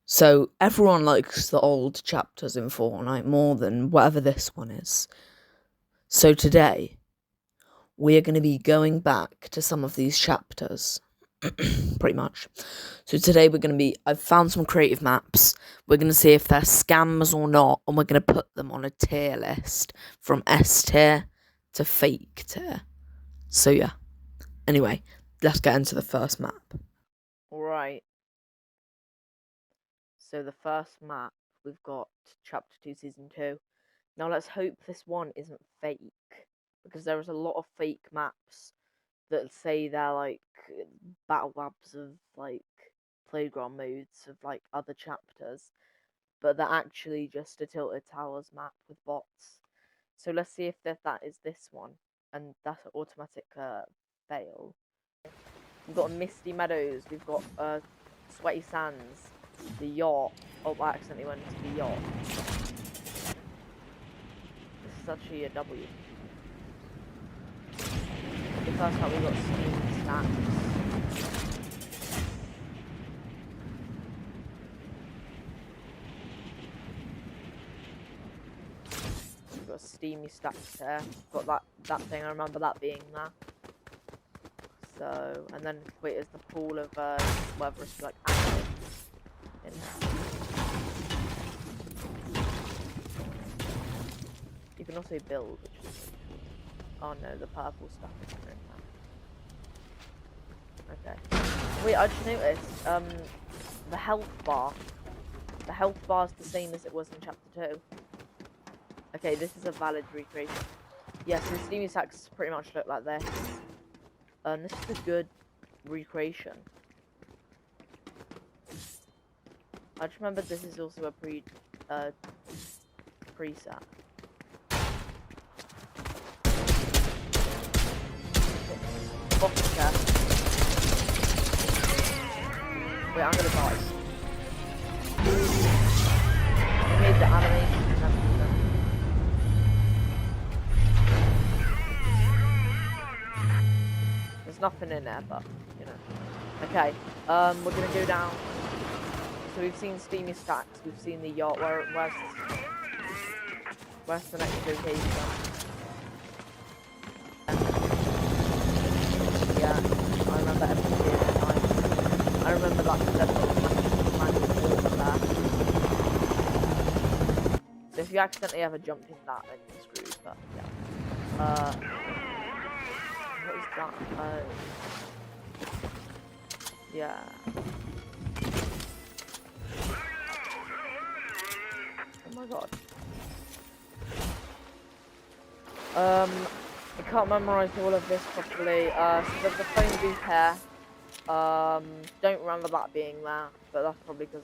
So everyone likes the old chapters in Fortnite more than whatever this one is. So today, we are going to be going back to some of these chapters. Pretty much. So today I've found some creative maps. We're going to see if they're scams or not, and we're going to put them on a tier list from S tier to fake tier. So yeah. Anyway, let's get into the first map. Alright. So the first map, we've got Chapter 2, Season 2. Now let's hope this one isn't fake, because there is a lot of fake maps that say they're like battle labs of like playground modes of like other chapters, but they're actually just a Tilted Towers map with bots. So let's see if that is this one, and that's an automatic fail. We've got Misty Meadows, we've got Sweaty Sands, the yacht. Oh, I accidentally went into the yacht. This is actually a W. The first time we got Steam Stacks. We've got Steamy Stacks there. Got that thing, I remember that being there. So, and then wait, is the pool of whether it's like acid in there. You can also build, which is oh no, the purple stuff isn't in there. Okay. Wait, I just noticed, the health bar. The health bar is the same as it was in Chapter 2. Okay, this is a valid recreation. Yeah, so Steamy Stacks pretty much look like this. This is a good recreation. I just remember this is also a preset. Bottom chest. Wait, I'm gonna die. I made the animation and everything. There's nothing in there, but you know. Okay, we're gonna go down. So we've seen Steamy Stacks, we've seen the yacht. Where's the next location? Yeah, I remember everything being at night. I remember that manual water there. So if you accidentally ever jumped in that, then you're screwed. But yeah. What is that? Yeah. Oh my god. I can't memorize all of this properly. So the phone booth here. Don't remember that being there, but that's probably because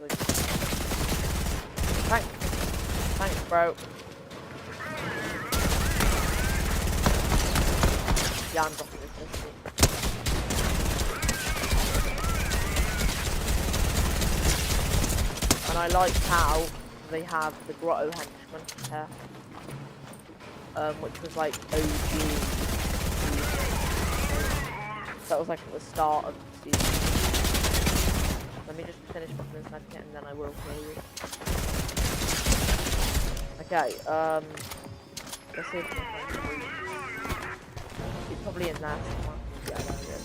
I. Thanks, bro. Yeah, I'm dropping this. And I like how they have the Grotto Henchman here. Which was like OG. That was like at the start of the season. Let me just finish popping this medkit and then I will kill you. Okay, let's see if we can find you. He's probably in there somewhere. Yeah, there he is.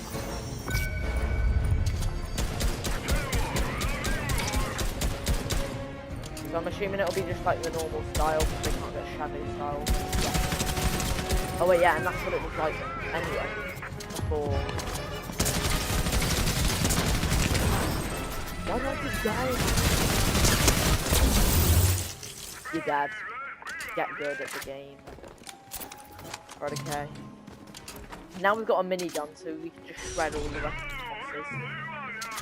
So I'm assuming it'll be just like the normal style, because we can't get shadow style. Yeah. Oh wait, yeah, and that's what it was like anyway, before. Why not just die? You're dead. Get good at the game. Right, okay. Now we've got a minigun, so we can just shred all the rest of the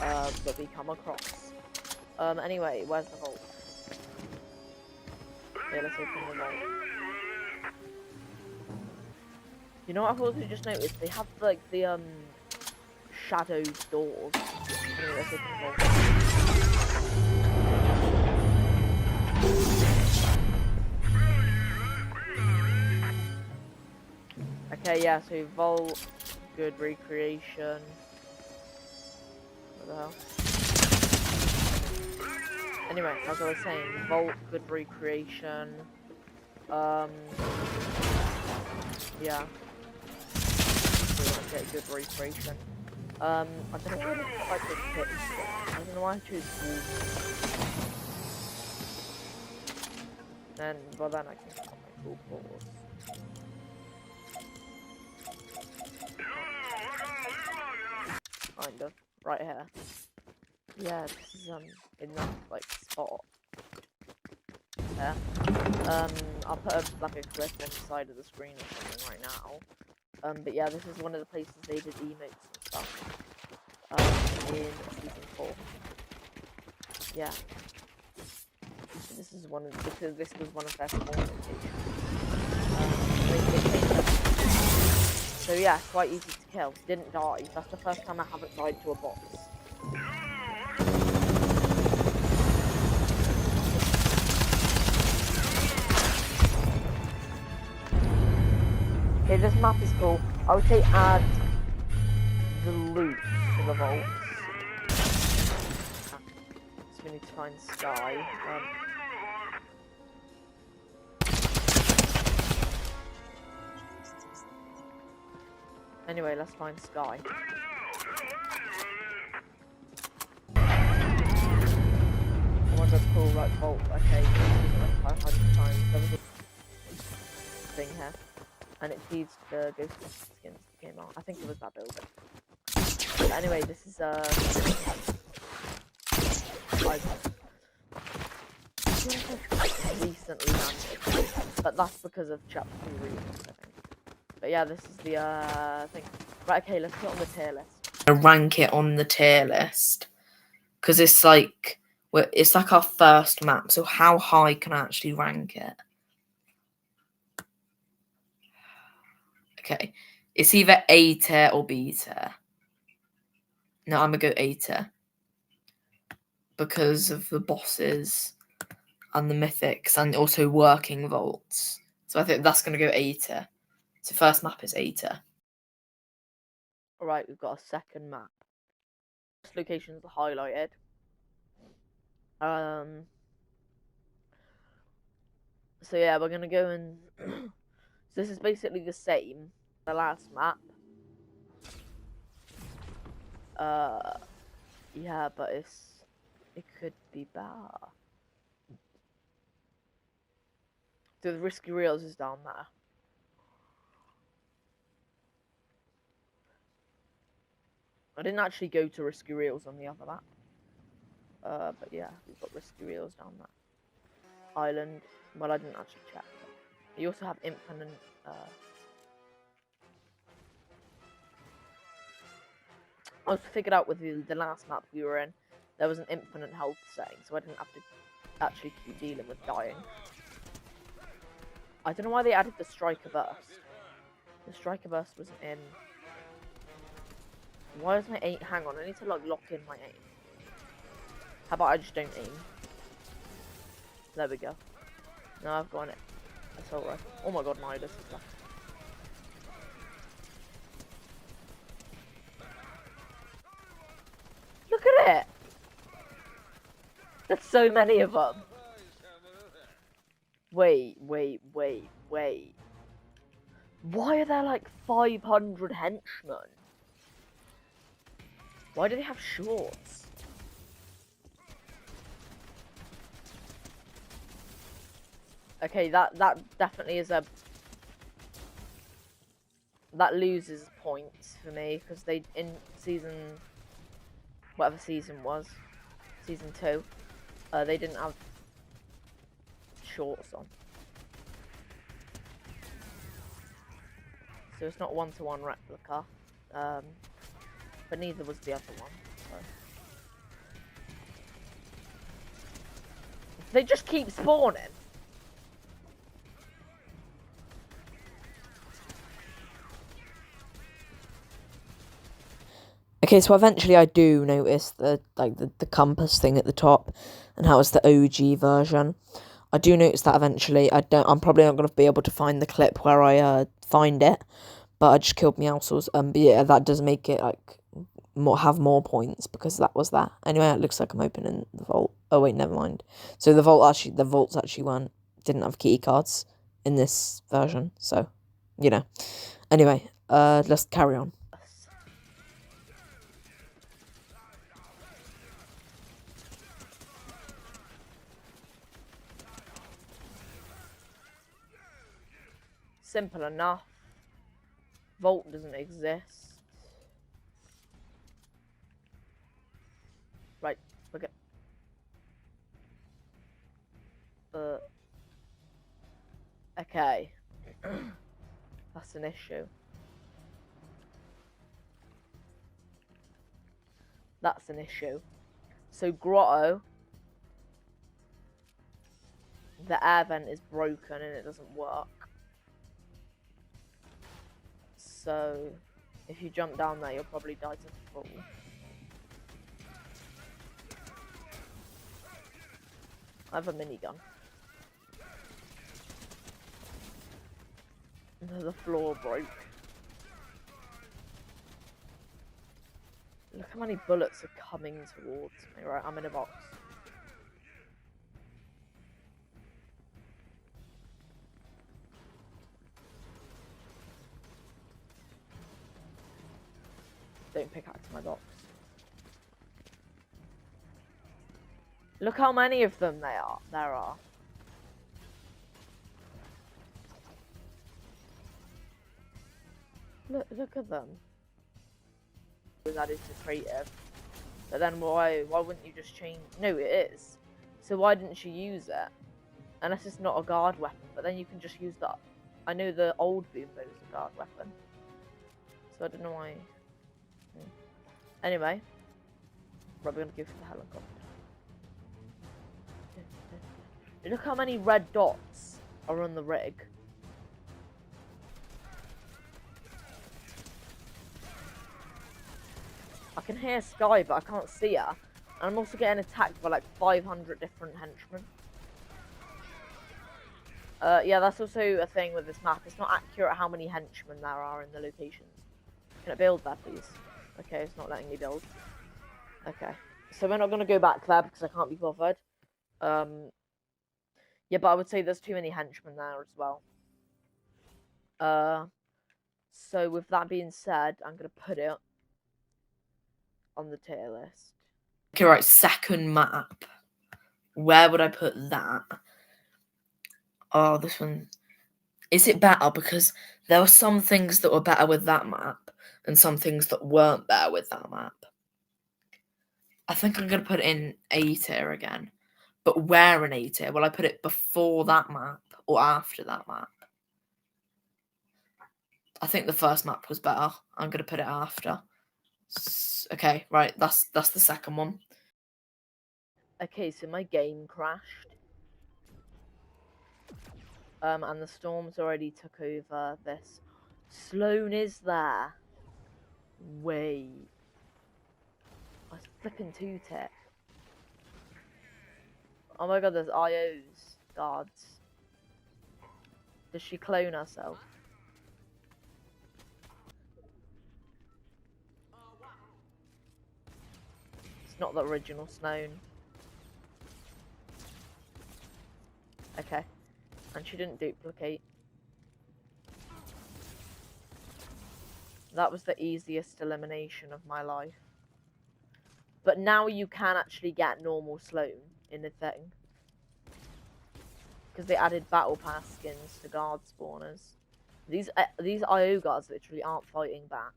bosses that we come across. Anyway, where's the vault? Yeah, let's open the vault. You know what I've also just noticed? They have like the shadowed doors. Anyway, let's open the vault. Okay, yeah, so vault, good recreation. What the hell? Anyway, as I was saying, Vault, good recreation. Yeah. We want to get a good recreation. I don't know why I didn't put like the tips. I don't know why I chose wolves. Then, well then I can put my full paws. Kind of. Right here. Yeah, this is, enough, like, spot. There. I'll put like a clip on the side of the screen or something right now. But yeah, this is one of the places they did emotes and stuff. In season 4. Yeah. This is one of, because this was one of their small locations. So yeah, quite easy to kill. Didn't die. That's the first time I haven't died to a boss. Okay, this map is cool. I would say add the loot to the vaults. So we need to find Sky. Anyway, let's find Sky. Oh my god, cool, right, vault. Okay, like 500 times. There was a thing here. And it feeds the ghost skins that came out. I think it was that building. But anyway, this is recently landed, but that's because of chapter 2 reasons, I think. But yeah, this is the thing. Right, okay, let's put it on the tier list. Rank it on the tier list because it's like our first map. So how high can I actually rank it? Okay, it's either A tier or B tier. No, I'm gonna go A tier because of the bosses and the mythics and also working vaults. So I think that's gonna go A tier. So first map is A tier. Alright, we've got a second map. This location's highlighted. So yeah, we're gonna go and so this is basically the same the last map. Yeah, but it could be better. So the Risky Reels is down there. I didn't actually go to Risky Reels on the other map. But yeah, we've got Risky Reels down there. Island. Well, I didn't actually check. You also have Infinite. I was figured out with the last map we were in, there was an infinite health setting, so I didn't have to actually keep dealing with dying. I don't know why they added the Striker Burst. The Striker Burst wasn't in. Why is my aim? Hang on, I need to like lock in my aim. How about I just don't aim? There we go. No, I've got it. Assault rifle. Oh my god, Midas is left. Look at it! There's so many of them. Wait. Why are there like 500 henchmen? Why do they have shorts? Okay, that definitely is a... That loses points for me, because they, in season... Whatever season was. Season 2. They didn't have shorts on. So it's not one-to-one replica. But neither was the other one. So. They just keep spawning. Okay, so eventually I do notice the compass thing at the top and how it's the OG version. I do notice that eventually. I'm probably not going to be able to find the clip where I find it, but I just killed Meowscles. But yeah, that does make it like have more points because that was that. Anyway, it looks like I'm opening the vault. Oh wait, never mind. So the vaults actually didn't have key cards in this version. So, you know. Anyway, let's carry on. Simple enough. Vault doesn't exist. Right, look at. Okay. That's an issue. That's an issue. So Grotto, the air vent is broken and it doesn't work. So if you jump down there, you'll probably die to fall. I have a minigun. The floor broke. Look how many bullets are coming towards me. Right, I'm in a box. Don't pickaxe my box. Look how many of them there are. Look at them. That is just creative. But then why wouldn't you just change? No, it is. So why didn't you use it? Unless it's not a guard weapon, but then you can just use that. I know the old boom bow is a guard weapon. So I don't know why. Anyway. Right, we're gonna go for the helicopter. Look how many red dots are on the rig. I can hear Sky, but I can't see her. And I'm also getting attacked by like 500 different henchmen. Yeah, that's also a thing with this map. It's not accurate how many henchmen there are in the locations. Can it build there, please? Okay, it's not letting me build. Okay. So we're not going to go back there because I can't be bothered. Yeah, but I would say there's too many henchmen there as well. So with that being said, I'm going to put it on the tier list. Okay, right, second map. Where would I put that? Oh, this one. Is it better? Because there were some things that were better with that map and some things that weren't better with that map. I think I'm going to put it in A tier again. But where in A tier? Will I put it before that map or after that map? I think the first map was better. I'm going to put it after. Okay, right, that's the second one. Okay, so my game crashed. And the storms already took over this. Sloan is there. Wait. I was flipping two-tick. Oh my god, there's IOs. Guards. Does she clone herself? It's not the original Sloan. Okay. And she didn't duplicate. That was the easiest elimination of my life. But now you can actually get normal Sloan in the thing. Because they added battle pass skins to guard spawners. These IO guards literally aren't fighting back.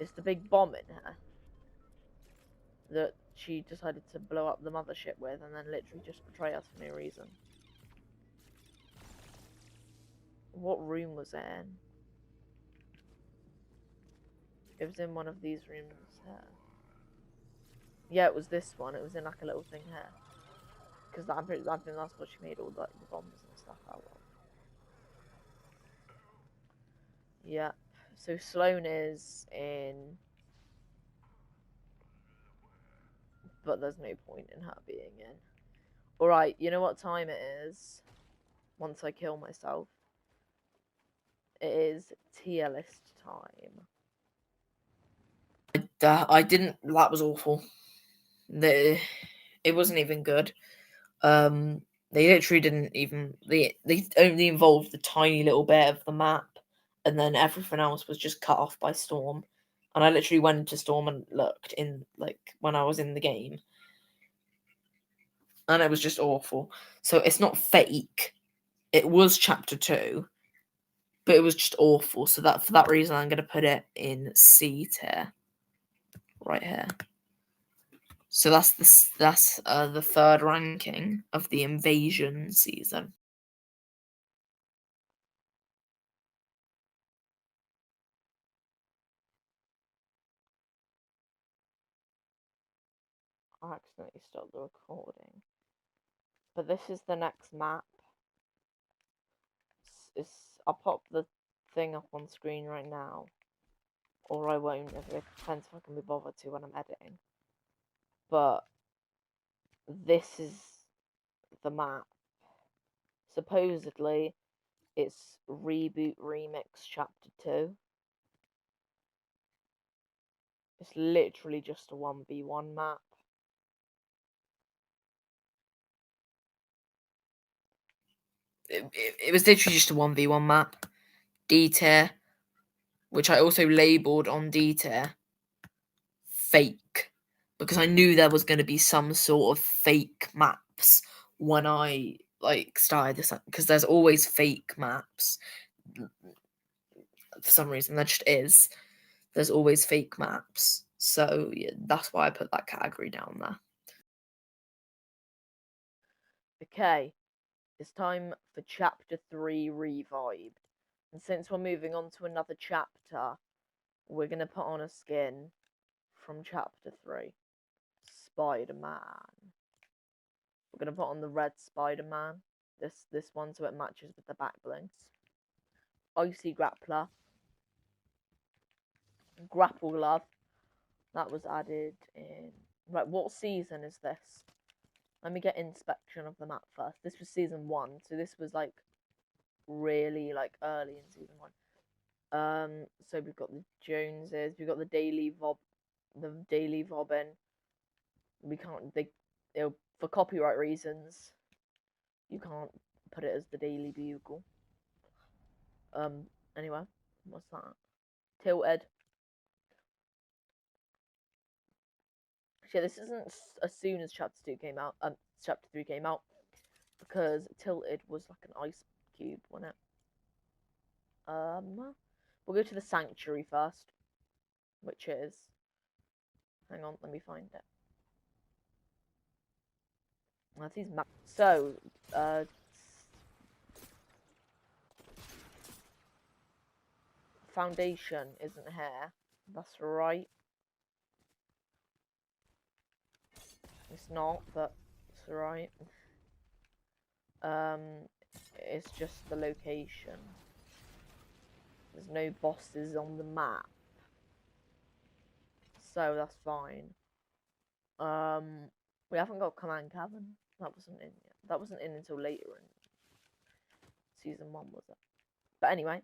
It's the big bomb in here that she decided to blow up the mothership with and then literally just betray us for no reason. What room was it in? It was in one of these rooms here. Yeah, it was this one. It was in like a little thing here. Because I think that's what she made all the bombs and stuff out of. Yep. So Sloan is in... But there's no point in her being in. Alright, you know what time it is? Once I kill myself. it is tier list time. I didn't. That was awful. It wasn't even good. They literally didn't even. They only involved the tiny little bit of the map, and then everything else was just cut off by Storm. And I literally went into Storm and looked in, like, when I was in the game, and it was just awful. So it's not fake. It was chapter 2, but it was just awful. So that for that reason, I'm gonna put it in C tier, right here. So that's the third ranking of the Invasion season. I accidentally stopped the recording. But this is the next map. I'll pop the thing up on screen right now. Or I won't, if it depends if I can be bothered to when I'm editing. But this is the map. Supposedly, it's Reboot Remix Chapter 2. It's literally just a 1v1 map. It was literally just a 1v1 map. D tier, which I also labelled on D tier, fake. Because I knew there was going to be some sort of fake maps when I started this, because there's always fake maps. For some reason, there just is. There's always fake maps. So yeah, that's why I put that category down there. Okay, it's time for Chapter 3 Revived. And since we're moving on to another chapter, we're going to put on a skin from Chapter 3. Spider-Man. We're going to put on the red Spider-Man. This one so it matches with the back blinks. Icy Grappler. Grapple Glove. That was added in... Right, what season is this? Let me get inspection of the map first. This was season 1, so this was like really like early in season 1. So we've got the Joneses, we've got the Daily Vobbin. We can't for copyright reasons, you can't put it as the Daily Bugle. Anyway, what's that? Tilted. Yeah, this isn't as soon as Chapter 2 came out. Chapter 3 came out, because Tilted was like an ice cube, wasn't it? We'll go to the Sanctuary first, which is... Hang on, let me find it. That's his map. So, Foundation isn't here. That's right. It's not, but it's right. It's just the location. There's no bosses on the map, so that's fine. We haven't got Command Cavern. That wasn't in yet. That wasn't in until later in season 1, was it? But anyway,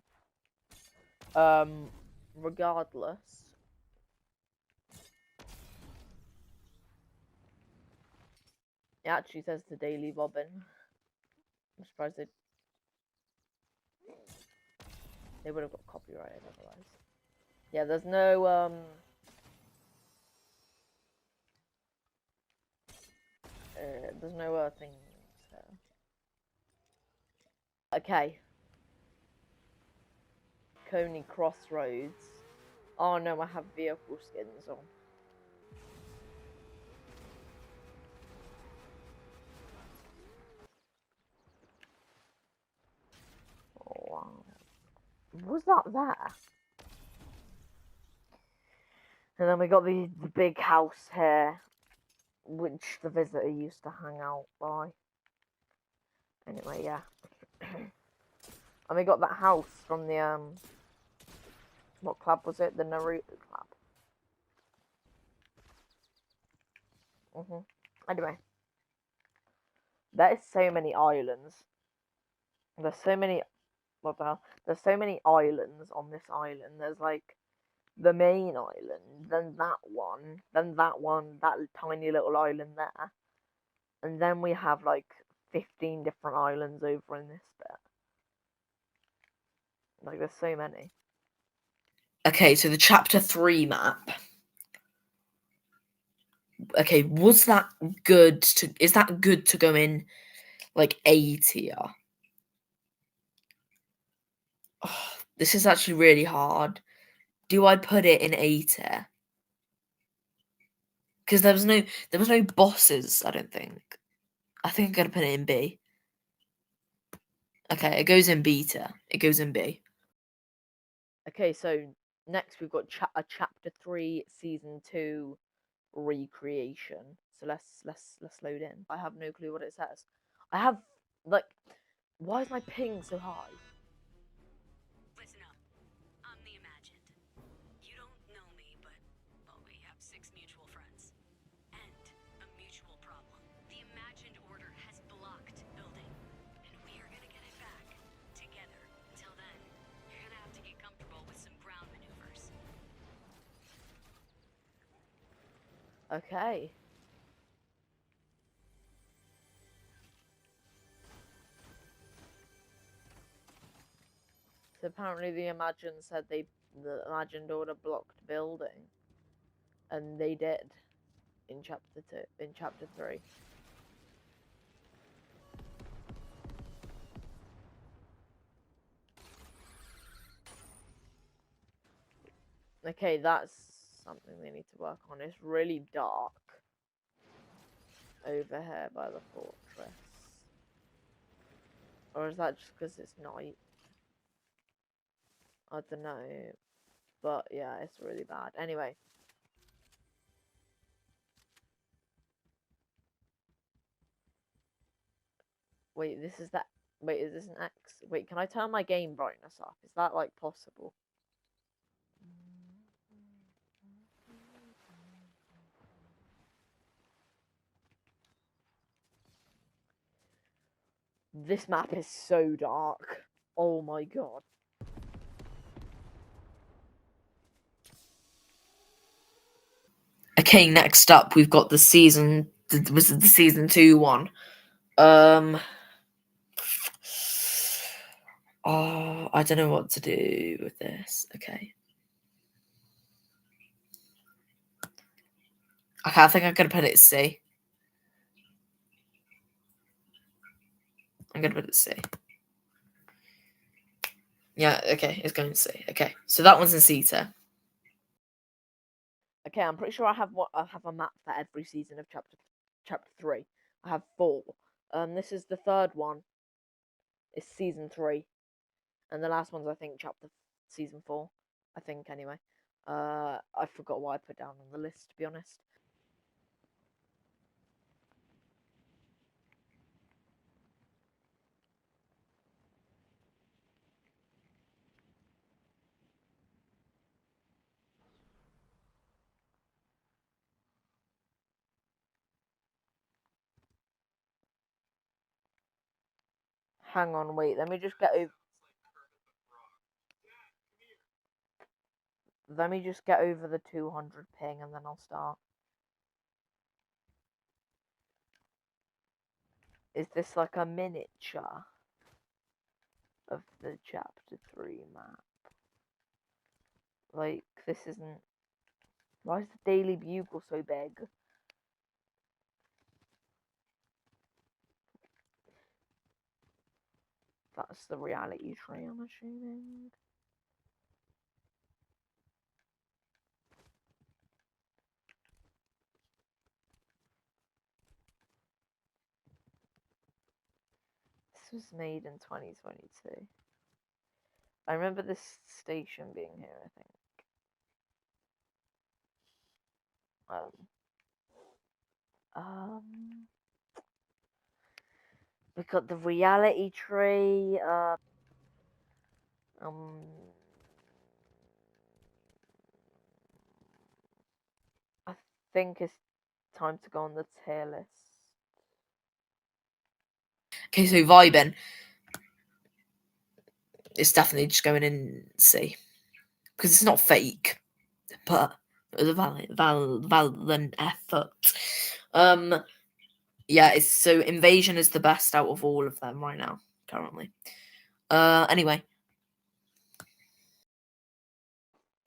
regardless, it actually says the Daily Bobbin. I'm surprised they would have got copyrighted otherwise. Yeah, there's no things here. Okay. Coney Crossroads. Oh no, I have vehicle skins on. Oh wow. Was that there? And then we got the big house here, which the visitor used to hang out by. Anyway, yeah. And we got that house from the, what club was it? The Naruto club. Anyway. There is so many islands. There's so many what the hell? There's so many islands on this island. There's like the main island, then that one, that tiny little island there, and then we have like 15 different islands over in this bit. Like, there's so many. Okay, so the chapter 3 map. Okay, was that good to? Is that good to go in like A tier? Oh, this is actually really hard. Do I put it in A tier? Because there was no bosses. I don't think. I think I'm gonna put it in B. Okay, it goes in B tier. It goes in B. Okay, so next we've got a chapter 3 season 2 recreation. So let's load in. I have no clue what it says. I have like, why is my ping so high? Listen up. I'm the Imagined. You don't know me, but, well, we have 6 mutual friends. And a mutual problem. The Imagined Order has blocked building. And we are gonna get it back. Together. Until then, you're gonna have to get comfortable with some ground maneuvers. Okay. So apparently the Imagined Order blocked building. And they did in chapter 2, in chapter 3. Okay, that's something they need to work on. It's really dark over here by the fortress. Or is that just because it's night? I don't know. But yeah, it's really bad. Anyway. Wait, this is that. Wait, is this an X? Wait, can I turn my game brightness up? Is that like possible? This map is so dark. Oh my god. Okay, next up we've got the season. Was it the season 2 one? Oh, I don't know what to do with this. Okay. Okay, I think I'm gonna put it C. I'm gonna put it C. Yeah, okay, it's going to C. Okay, so that one's in C tier. Okay, I'm pretty sure I have a map for every season of chapter 3. I have 4. This is the third one. It's season 3. And the last one's, I think, season 4. I think, anyway. I forgot what I put down on the list, to be honest. Hang on, wait, let me just get over. Let me just get over the 200 ping and then I'll start. Is this like a miniature of the chapter 3 map? Like, this isn't. Why is the Daily Bugle so big? That's the reality tree, I'm assuming. This was made in 2022. I remember this station being here, I think. Um, we got the reality tree. Um, I think it's time to go on the tier list. Okay, so vibing. it's definitely just going in C. Because it's not fake, but it was a valiant effort. Yeah, so Invasion is the best out of all of them right now, currently. Anyway.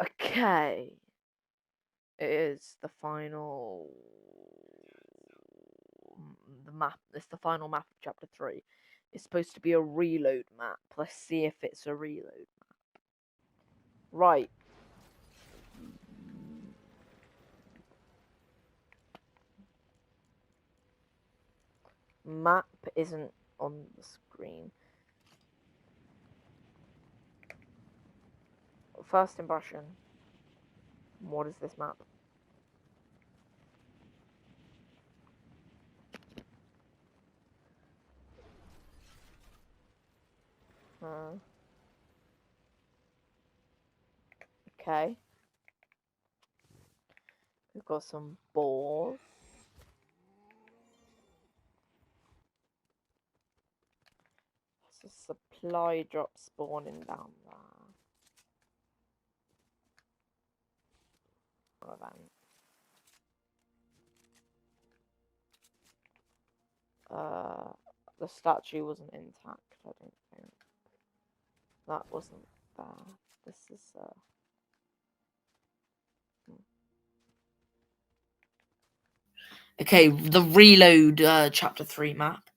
Okay. It is the final it's the final map of chapter 3. It's supposed to be a reload map. Let's see if it's a reload map. Right. Map isn't on the screen. First impression. What is this map? Okay. We've got some balls. There's a supply drop spawning down there. Event. The statue wasn't intact, I don't think. That wasn't there. This is Okay, the reload chapter 3 map.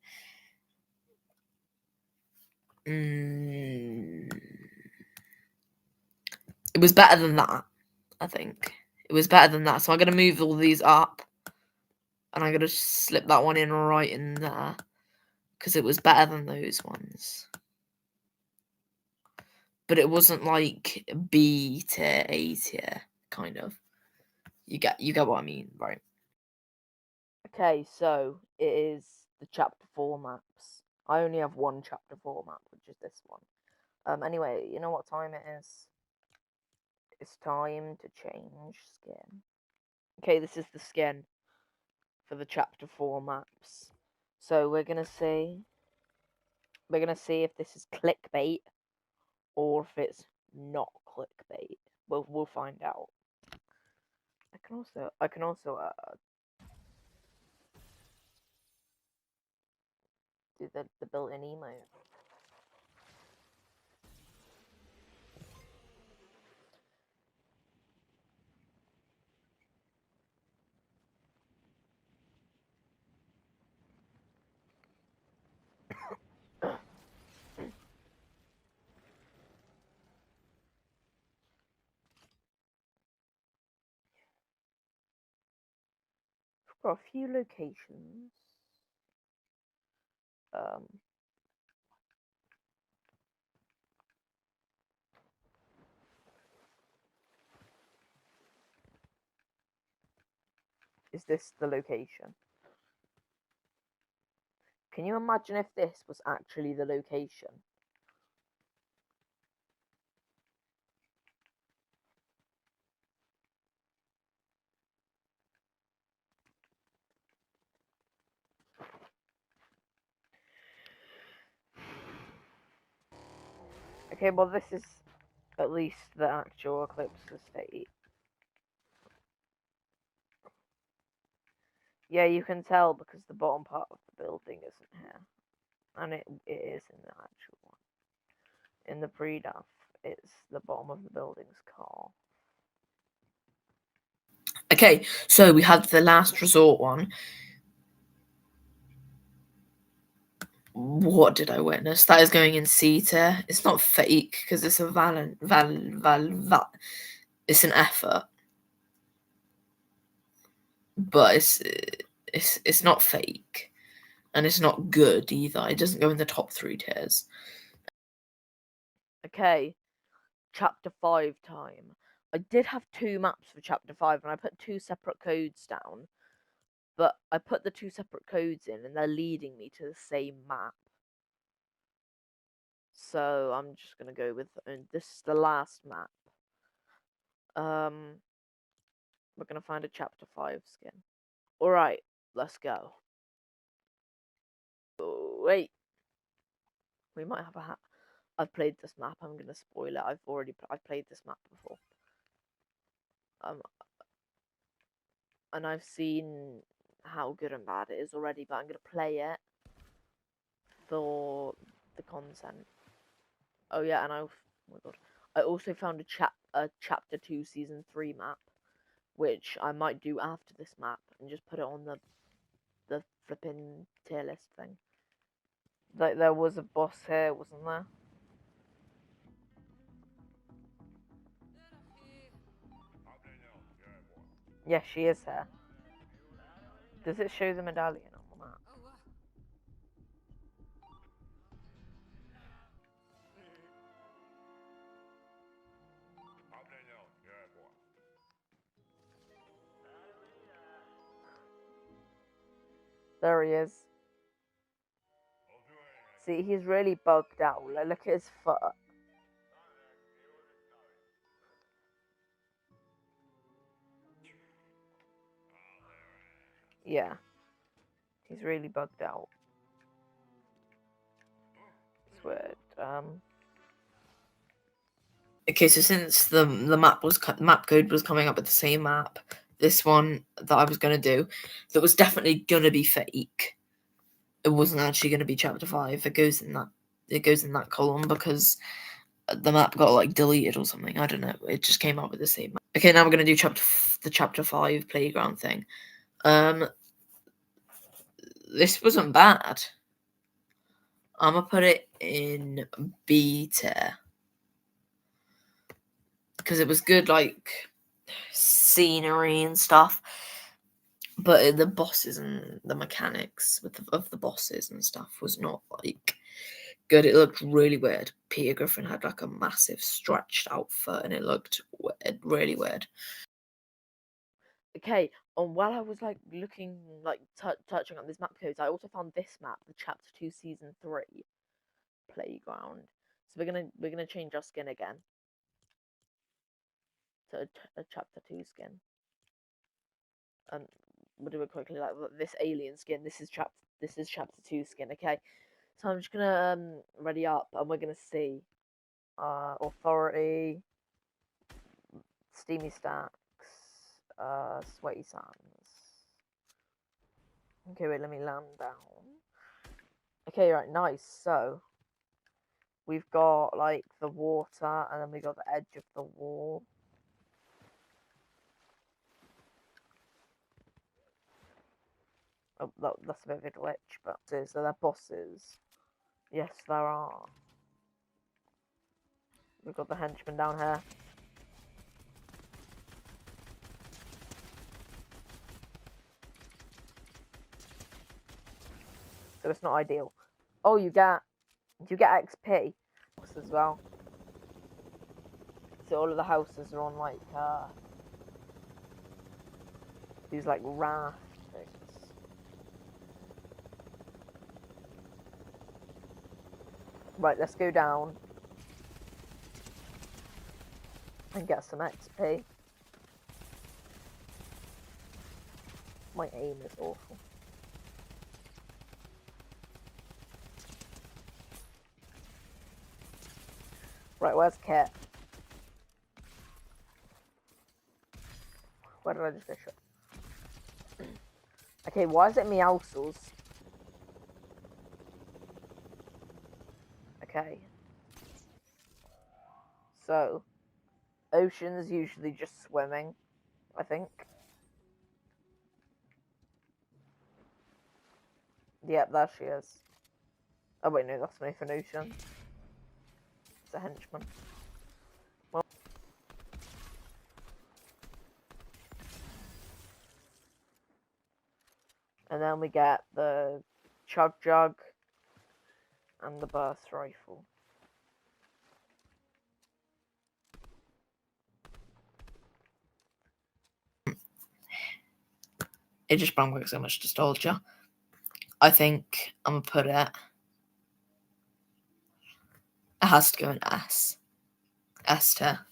It was better than that, I think. It was better than that. So I'm going to move all these up. And I'm going to slip that one in right in there. Because it was better than those ones. But it wasn't like B tier, A tier, kind of. You get what I mean, right? okay, so it is the chapter 4 maps. I only have one chapter 4 map, which is this one. Anyway, you know what time it is? It's time to change skin. Okay, this is the skin for the chapter 4 maps. So we're gonna see if this is clickbait or if it's not clickbait. We'll find out. I can also do the built-in emote. We've got a few locations. Is this the location? Can you imagine if this was actually the location? Okay, well this is at least the actual Eclipse estate. Yeah, you can tell because the bottom part of the building isn't here. And it is in the actual one. In the pre-daf, it's the bottom of the building's car. Okay, so we had the last resort one. What did I witness? That is going in C tier. It's not fake because it's a it's an effort, but it's not fake, and it's not good either. It doesn't go in the top 3 tiers. Okay, chapter 5 time. I did have 2 maps for chapter 5 and I put 2 separate codes down. But I put the 2 separate codes in and they're leading me to the same map. So I'm just gonna go with this is the last map. We're gonna find a chapter 5 skin. Alright, let's go. Oh, wait. We might have a hat. I've played this map. I'm gonna spoil it. I've played this map before. And I've seen how good and bad it is already, but I'm gonna play it for the content. Oh yeah, and oh my god, I also found a chapter 2 season 3 map, which I might do after this map and just put it on the flipping tier list thing. Like there was a boss here, wasn't there? Yeah, she is here. Does it show the medallion on the map? There he is. See, he's really bugged out. Like, look at his foot. Yeah. He's really bugged out. It's weird. Okay, so since the map code was coming up with the same map, this one that I was gonna do, that was definitely gonna be fake. It wasn't actually gonna be chapter 5. It goes in that column because the map got like deleted or something. I don't know. It just came up with the same map. Okay, now we're gonna do the chapter 5 playground thing. This wasn't bad. I'm gonna put it in B tier because it was good, like scenery and stuff. But the bosses and the mechanics of the bosses and stuff was not like good. It looked really weird. Peter Griffin had like a massive stretched out foot, and it looked really weird. Okay, and while I was like looking, like touching on these map codes, I also found this map, the chapter 2 season 3 playground. So we're gonna change our skin again to a chapter 2 skin. We'll do it quickly, like this alien skin. This is chapter 2 skin. Okay, so I'm just gonna ready up, and we're gonna see authority, steamy stacks, sweaty sands. Okay, wait, let me land down. Okay, right, nice. So we've got like the water, and then we got the edge of the wall. Oh, that's a bit of a glitch, but so they're bosses. Yes, there are. We've got the henchman down here. So it's not ideal. Oh, you get XP as well. So all of the houses are on like these like raft things. Right, let's go down and get some XP. My aim is awful. Right, where's Kit? Where did I just go shot? Okay, why is it Meowscles? Okay. So, Ocean's usually just swimming, I think. Yep, there she is. Oh wait, no, that's Nathan Ocean. It's a henchman. Well, and then we get the Chug Jug and the burst rifle. It just brought back so much nostalgia. I think I'm gonna put it. It has to go in S tier.